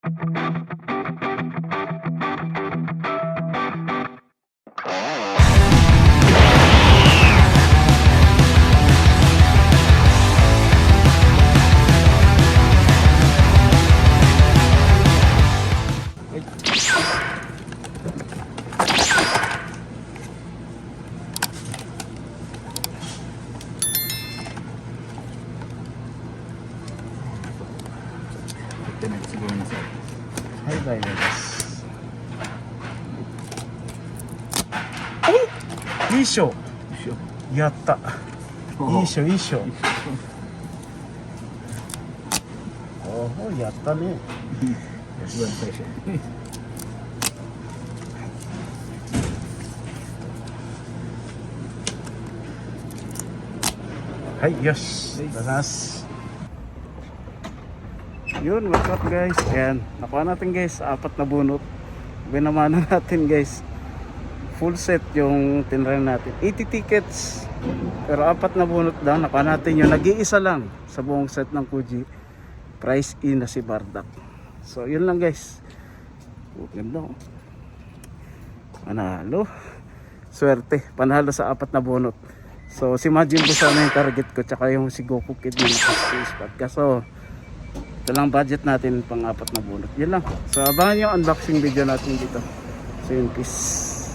Hi guys. Isho. Yatta. Isho, isho. Oh, yatta ne. Hi, yes. Banas. Yun, what's up guys? Ayan, nakuha natin guys, 4 na bunot. Binamana natin guys. Full set yung tinry natin. 80 tickets. Pero 4 na bunot daw. Nakuha natin yung nag-iisa lang sa buong set ng Fuji. Price in na si Bardak. So, yun lang guys. Oh, ganda oh. Panalo. Swerte. Panalo sa 4 na bunot. So, si Majin Busa na yung target ko. Tsaka yung si Goku Kid yung spot. So, ito lang budget natin pang 4 na bunot. Yun lang. So abangan yung unboxing video natin dito. So yun, peace.